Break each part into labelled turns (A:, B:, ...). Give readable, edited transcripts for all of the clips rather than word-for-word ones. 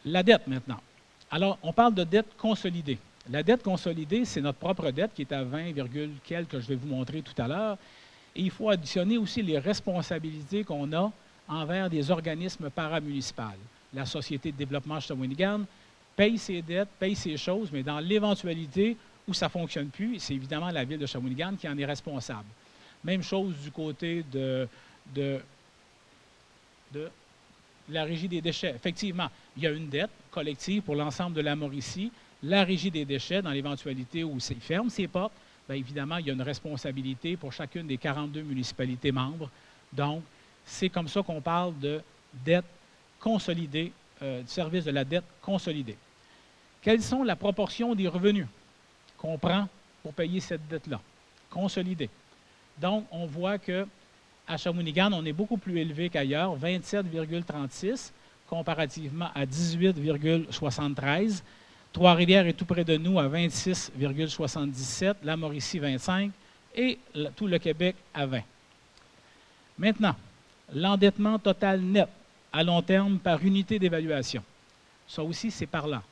A: La dette maintenant. Alors, on parle de dette consolidée. La dette consolidée, c'est notre propre dette qui est à 20, quelques que je vais vous montrer tout à l'heure. Et il faut additionner aussi les responsabilités qu'on a envers des organismes paramunicipaux. La Société de développement Shawinigan paye ses dettes, paye ses choses, mais dans l'éventualité où ça ne fonctionne plus, c'est évidemment la Ville de Shawinigan qui en est responsable. Même chose du côté de la Régie des déchets. Effectivement, il y a une dette collective pour l'ensemble de la Mauricie. La Régie des déchets, dans l'éventualité où il ferme ses portes, bien évidemment, il y a une responsabilité pour chacune des 42 municipalités membres. Donc, c'est comme ça qu'on parle de dette consolidée, du service de la dette consolidée. Quelles sont la proportion des revenus qu'on prend pour payer cette dette-là? Consolidée. Donc, on voit qu'à Shawinigan, on est beaucoup plus élevé qu'ailleurs, 27,36 comparativement à 18,73. Trois-Rivières est tout près de nous à 26,77, la Mauricie 25 et tout le Québec à 20. Maintenant, l'endettement total net à long terme par unité d'évaluation. Ça aussi, c'est parlant.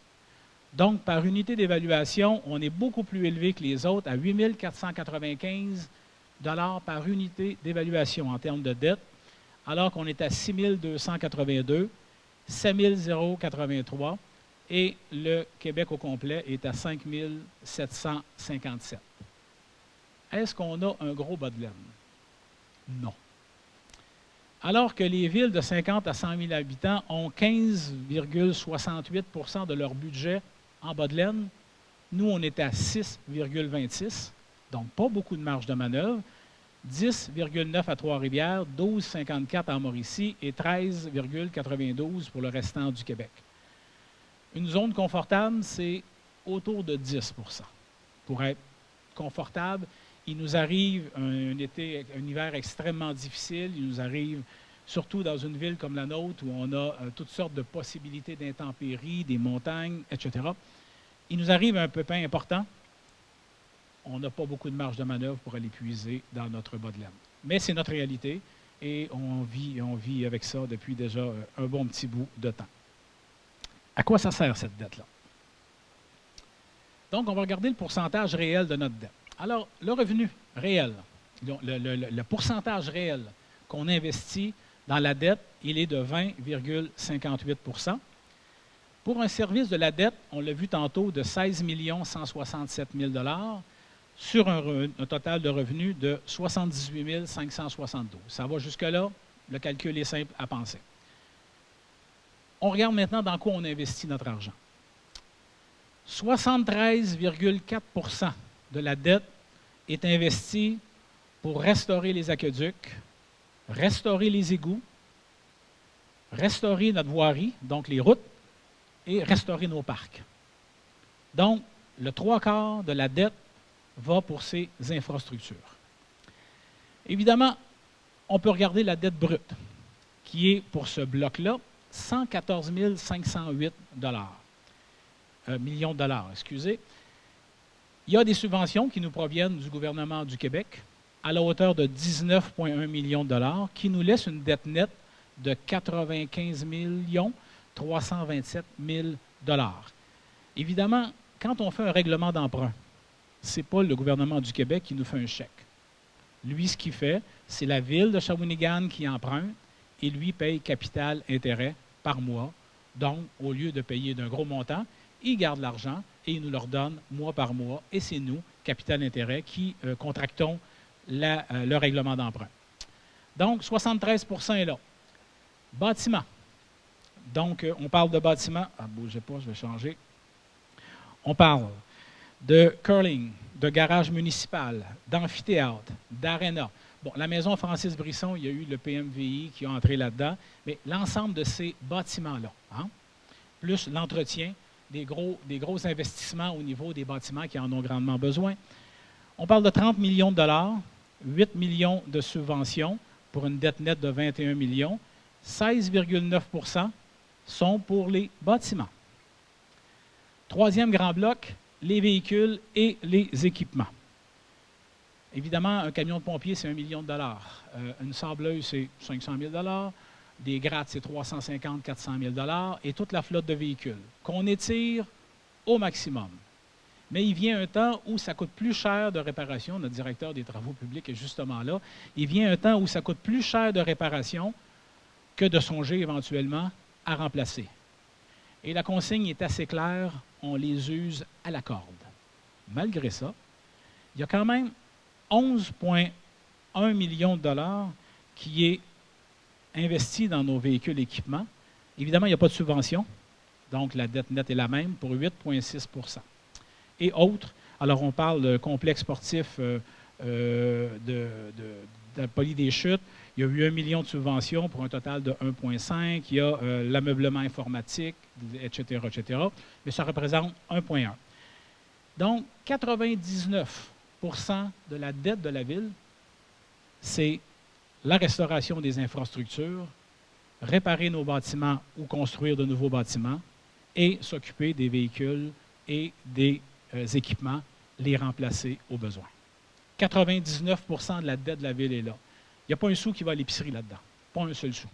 A: Donc, par unité d'évaluation, on est beaucoup plus élevé que les autres à 8 495 $ par unité d'évaluation en termes de dette, alors qu'on est à 6 282, 7 083 et le Québec au complet est à 5 757. Est-ce qu'on a un gros bas de laine? Non. Alors que les villes de 50 à 100 000 habitants ont 15,68 % de leur budget en bas de laine, nous, on est à 6,26, donc pas beaucoup de marge de manœuvre, 10,9 à Trois-Rivières, 12,54 en Mauricie et 13,92 pour le restant du Québec. Une zone confortable, c'est autour de 10 %. Pour être confortable, il nous arrive un hiver extrêmement difficile. Il nous arrive, surtout dans une ville comme la nôtre, où on a toutes sortes de possibilités d'intempéries, des montagnes, etc. Il nous arrive un pépin important. On n'a pas beaucoup de marge de manœuvre pour aller puiser dans notre bas de laine. Mais c'est notre réalité et on vit avec ça depuis déjà un bon petit bout de temps. À quoi ça sert cette dette-là? Donc, on va regarder le pourcentage réel de notre dette. Alors, le revenu réel, le pourcentage réel qu'on investit dans la dette, il est de 20,58 %. Pour un service de la dette, on l'a vu tantôt, de 16 167 000 $ sur un total de revenus de 78 572. Ça va jusque-là, le calcul est simple à penser. On regarde maintenant dans quoi on investit notre argent. 73,4 % de la dette est investie pour restaurer les aqueducs, restaurer les égouts, restaurer notre voirie, donc les routes, et restaurer nos parcs. Donc, le 3/4 de la dette va pour ces infrastructures. Évidemment, on peut regarder la dette brute, qui est pour ce bloc-là 114 508 millions de dollars. Excusez. Il y a des subventions qui nous proviennent du gouvernement du Québec à la hauteur de 19,1 millions de dollars, qui nous laisse une dette nette de 95 327 000 $. Évidemment, quand on fait un règlement d'emprunt, ce n'est pas le gouvernement du Québec qui nous fait un chèque. Lui, ce qu'il fait, c'est la ville de Shawinigan qui emprunte et lui paye capital-intérêt par mois. Donc, au lieu de payer d'un gros montant, il garde l'argent et il nous le redonne mois par mois. Et c'est nous, capital-intérêt, qui contractons le règlement d'emprunt. Donc, 73 % est là. Bâtiment. Donc, on parle de bâtiment. Ah, bougez pas, je vais changer. On parle de curling, de garage municipal, d'amphithéâtre, d'aréna. Bon, la maison Francis Brisson, il y a eu le PMVI qui a entré là-dedans, mais l'ensemble de ces bâtiments-là, plus l'entretien, des gros investissements au niveau des bâtiments qui en ont grandement besoin. On parle de 30 millions de dollars, 8 millions de subventions pour une dette nette de 21 millions, 16,9 % sont pour les bâtiments. Troisième grand bloc, les véhicules et les équipements. Évidemment, un camion de pompier, c'est 1 million de dollars. Une sableuse, c'est 500 000 $. Des grattes, c'est 350 400 000 et toute la flotte de véhicules qu'on étire au maximum. Mais il vient un temps où ça coûte plus cher de réparation. Notre directeur des travaux publics est justement là. Il vient un temps où ça coûte plus cher de réparation que de songer éventuellement à remplacer. Et la consigne est assez claire, on les use à la corde. Malgré ça, il y a quand même 11,1 millions de dollars qui est investi dans nos véhicules équipements. Évidemment, il n'y a pas de subvention, donc la dette nette est la même pour 8,6 %. Et autres, alors on parle de complexe sportif de la Poly des Chutes, il y a eu 1 million de subventions pour un total de 1,5. Il y a l'ameublement informatique, etc., etc. Mais ça représente 1,1. Donc, 99 % de la dette de la ville, c'est la restauration des infrastructures, réparer nos bâtiments ou construire de nouveaux bâtiments et s'occuper des véhicules et des équipements, les remplacer au besoin. 99 % de la dette de la ville est là. Il n'y a pas un sou qui va à l'épicerie là-dedans. Pas un seul sou.